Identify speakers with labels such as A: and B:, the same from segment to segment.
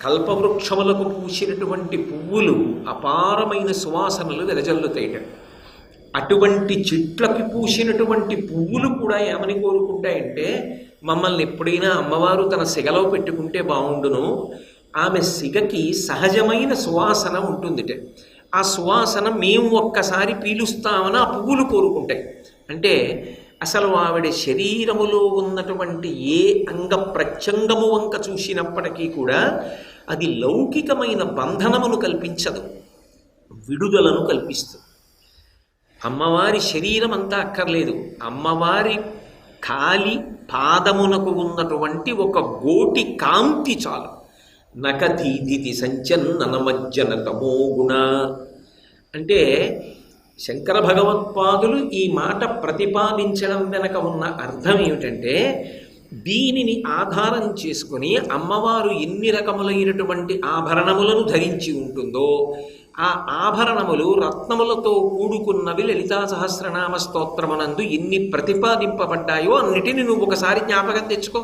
A: కల్పవృక్షములకు పూసినటువంటి పువ్వులు అపారమైన సువాసనలు వెదజల్లుతాయిట. అటువంటి చెట్లకి పూసినటువంటి పువ్వులు కూడా ఏమని కోరుకుంటాయంటే, మమ్మల్ని ఎప్పుడైనా అమ్మవారు తన సిగలో పెట్టుకుంటే బాగుండును. ఆమె సిగకి సహజమైన సువాసన ఉంటుందిట. ఆ సువాసన మేము ఒక్కసారి పీలుస్తామని ఆ పువ్వులు కోరుకుంటాయి. అంటే అసలు ఆవిడ శరీరములో ఉన్నటువంటి ఏ అంగ ప్రత్యంగము వంక చూసినప్పటికీ కూడా అది లౌకికమైన బంధనమును కల్పించదు, విడుదలను కల్పిస్తుంది. అమ్మవారి శరీరం అంతా అక్కర్లేదు, అమ్మవారి కాలి పాదమునకు ఉన్నటువంటి ఒక గోటి కాంతి చాలు. నకధీధితి సంచన్ననమజ్జన తమోగుణ అంటే శంకర భగవత్పాదులు ఈ మాట ప్రతిపాదించడం వెనక ఉన్న అర్థం ఏమిటంటే, దీనిని ఆధారం చేసుకుని అమ్మవారు ఎన్ని రకములైనటువంటి ఆభరణములను ధరించి ఉంటుందో ఆ ఆభరణములు రత్నములతో కూడుకున్నవి లలితా సహస్రనామ స్తోత్రమునందు ఎన్ని ప్రతిపాదింపబడ్డాయో అన్నిటిని నువ్వు ఒకసారి జ్ఞాపకం తెచ్చుకో.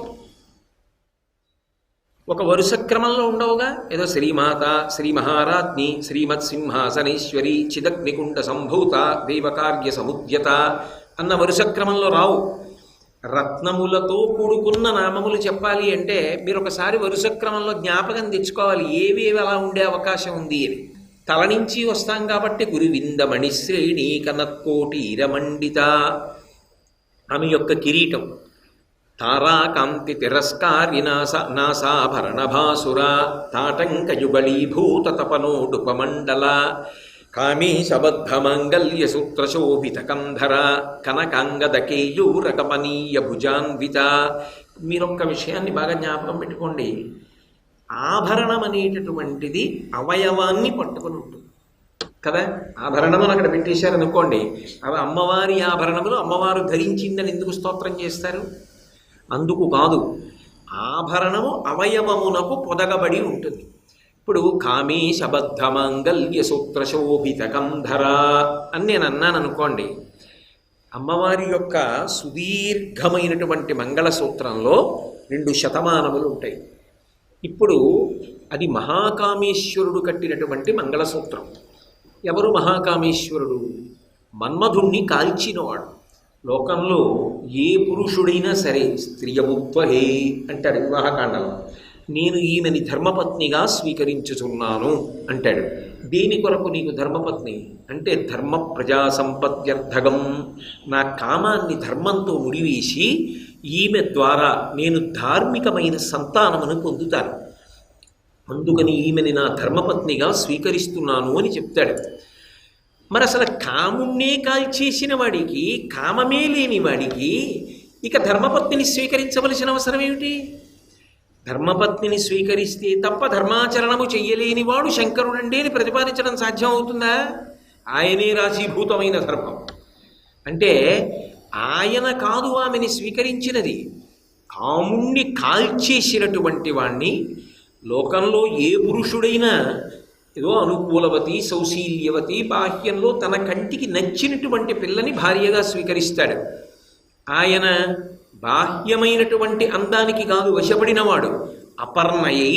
A: ఒక వరుస క్రమంలో ఉండవుగా, ఏదో శ్రీమాత, శ్రీ మహారాజ్ఞి, శ్రీమత్ సింహాసనేశ్వరి, చిదగ్నికుండ సంభూత, దేవకార్య సముద్యత అన్న వరుస క్రమంలో రావు. రత్నములతో కూడుకున్న నామములు చెప్పాలి అంటే మీరు ఒకసారి వరుస క్రమంలో జ్ఞాపకం తెచ్చుకోవాలి ఏవేవి అలా ఉండే అవకాశం ఉంది అని. తల నుంచి వస్తాం కాబట్టి గురువిందమణి శ్రేణి కనత్కోటి ఇరమండిత ఆమె యొక్క కిరీటం, తారాకాంతి తిరస్కారి నాసాభరణ భాసుర, తాటంకయుగళీభూత తపనోడుపమండల, కామీశబద్ధమంగళ్య సూత్రశోభిత కంధర, కనకాంగద కేయూరకమనీయ భుజాన్విత. మీరొక్క విషయాన్ని బాగా జ్ఞాపకం పెట్టుకోండి, ఆభరణం అనేటటువంటిది అవయవాన్ని పట్టుకుని ఉంటుంది కదా. ఆభరణములు అక్కడ పెట్టేశారనుకోండి, అవి అమ్మవారి ఆభరణములు, అమ్మవారు ధరించిందని ఎందుకు స్తోత్రం చేస్తారు? అందుకు కాదు, ఆభరణము అవయవమునకు పొదగబడి ఉంటుంది. ఇప్పుడు కామేశబద్ధమంగళ్య సూత్రశోభిత కంధర అని నేను అన్నాను అనుకోండి, అమ్మవారి యొక్క సుదీర్ఘమైనటువంటి మంగళసూత్రంలో 2 శతమానములు ఉంటాయి. ఇప్పుడు అది మహాకామేశ్వరుడు కట్టినటువంటి మంగళసూత్రం. ఎవరు మహాకామేశ్వరుడు? మన్మధుణ్ణి కాల్చినవాడు. లోకంలో ఏ పురుషుడైనా సరే స్త్రియముత్వహే అంటాడు వివాహకాండంలో, నేను ఈమెని ధర్మపత్నిగా స్వీకరించుచున్నాను అంటాడు. దేని కొరకు నీకు ధర్మపత్ని అంటే, ధర్మ ప్రజా సంపత్యర్థగం, నా కామాన్ని ధర్మంతో ముడివేసి ఈమె ద్వారా నేను ధార్మికమైన సంతానమును పొందుతాను, అందుకని ఈమెని నా ధర్మపత్నిగా స్వీకరిస్తున్నాను అని చెప్తాడు. మరి అసలు కాముణ్ణే కాల్చేసిన వాడికి, కామమే లేని వాడికి ఇక ధర్మపత్నిని స్వీకరించవలసిన అవసరం ఏమిటి? ధర్మపత్నిని స్వీకరిస్తే తప్ప ధర్మాచరణము చెయ్యలేని వాడు శంకరుడండి అని ప్రతిపాదించడం సాధ్యం అవుతుందా? ఆయనే రాశీభూతమైన ధర్మం అంటే ఆయన కాదు ఆమెని స్వీకరించినది, కాముణ్ణి కాల్చేసినటువంటి వాణ్ణి. లోకంలో ఏ పురుషుడైనా ఏదో అనుకూలవతి, సౌశీల్యవతి, బాహ్యంలో తన కంటికి నచ్చినటువంటి పిల్లని భార్యగా స్వీకరిస్తాడు. ఆయన బాహ్యమైనటువంటి అందానికి కాదు వశపడినవాడు, అపర్ణయై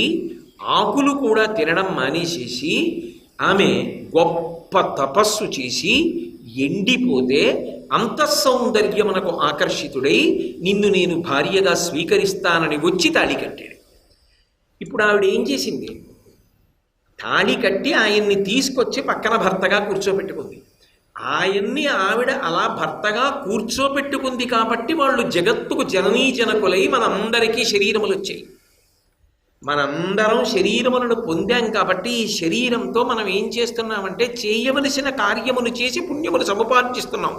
A: ఆకులు కూడా తినడం మానేసేసి ఆమె గొప్ప తపస్సు చేసి ఎండిపోతే అంతఃసౌందర్యమునకు ఆకర్షితుడై నిన్ను నేను భార్యగా స్వీకరిస్తానని వచ్చి తాళి కట్టాడు. ఇప్పుడు ఆవిడ ఏం చేసింది? తాళి కట్టి ఆయన్ని తీసుకొచ్చి పక్కన భర్తగా కూర్చోబెట్టుకుంది. ఆయన్ని ఆవిడ అలా భర్తగా కూర్చోబెట్టుకుంది కాబట్టి వాళ్ళు జగత్తుకు జననీ జనకులై మనందరికీ శరీరములు వచ్చాయి. మనందరం శరీరములను పొందాం కాబట్టి ఈ శరీరంతో మనం ఏం చేస్తున్నామంటే చేయవలసిన కార్యములు చేసి పుణ్యములు సముపార్జిస్తున్నాం.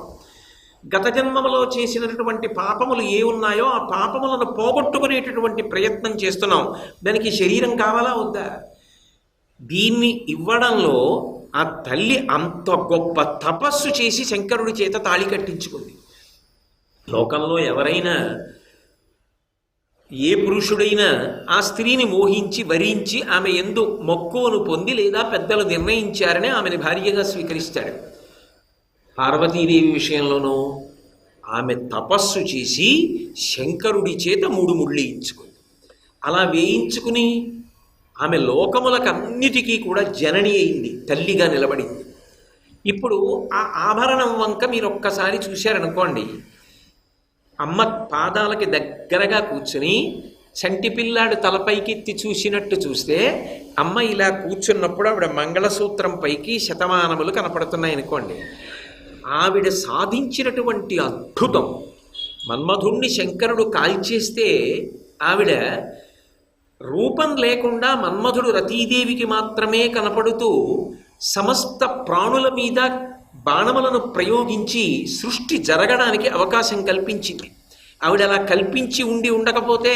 A: గత జన్మములో చేసినటువంటి పాపములు ఏ ఉన్నాయో ఆ పాపములను పోగొట్టుకునేటటువంటి ప్రయత్నం చేస్తున్నాం. దానికి శరీరం కావాలా వద్దా? దీన్ని ఇవ్వడంలో ఆ తల్లి అంత గొప్ప తపస్సు చేసి శంకరుడి చేత తాళి కట్టించుకుంది. లోకంలో ఎవరైనా ఏ పురుషుడైనా ఆ స్త్రీని మోహించి వరించి ఆమె యందు మక్కువను పొంది లేదా పెద్దలు నిర్ణయించారని ఆమెను భార్యగా స్వీకరిస్తాడు. పార్వతీదేవి విషయంలోనూ ఆమె తపస్సు చేసి శంకరుడి చేత 3 ముళ్ళు వేయించుకుంది. అలా వేయించుకుని ఆమె లోకములకన్నిటికీ కూడా జనని అయింది, తల్లిగా నిలబడింది. ఇప్పుడు ఆ ఆభరణం వంక మీరు ఒక్కసారి చూశారనుకోండి, అమ్మ పాదాలకి దగ్గరగా కూర్చుని చంటి పిల్లాడు తలపైకెత్తి చూసినట్టు చూస్తే అమ్మ ఇలా కూర్చున్నప్పుడు ఆవిడ మంగళసూత్రం పైకి శతమానములు కనపడుతున్నాయి అనుకోండి. ఆవిడ సాధించినటువంటి అద్భుతం, మన్మధుణ్ణి శంకరుడు కాల్చేస్తే ఆవిడ రూపం లేకుండా మన్మధుడు రతీదేవికి మాత్రమే కనపడుతూ సమస్త ప్రాణుల మీద బాణములను ప్రయోగించి సృష్టి జరగడానికి అవకాశం కల్పించింది. ఆవిడ అలా కల్పించి ఉండకపోతే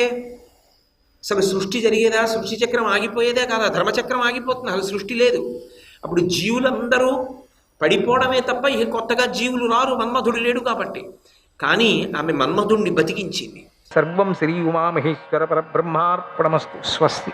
A: అసలు సృష్టి జరిగేదా? సృష్టి చక్రం ఆగిపోయేదే కాదా? ధర్మచక్రం ఆగిపోతుంది, అసలు సృష్టి లేదు. అప్పుడు జీవులందరూ పడిపోవడమే తప్ప ఇక కొత్తగా జీవులు రారు, మన్మధుడు లేడు కాబట్టి. కానీ ఆమె మన్మధుణ్ణి బతికించింది. సర్వం శ్రీ ఉమామహేశ్వర పరబ్రహ్మార్పణమస్తు. స్వస్తి.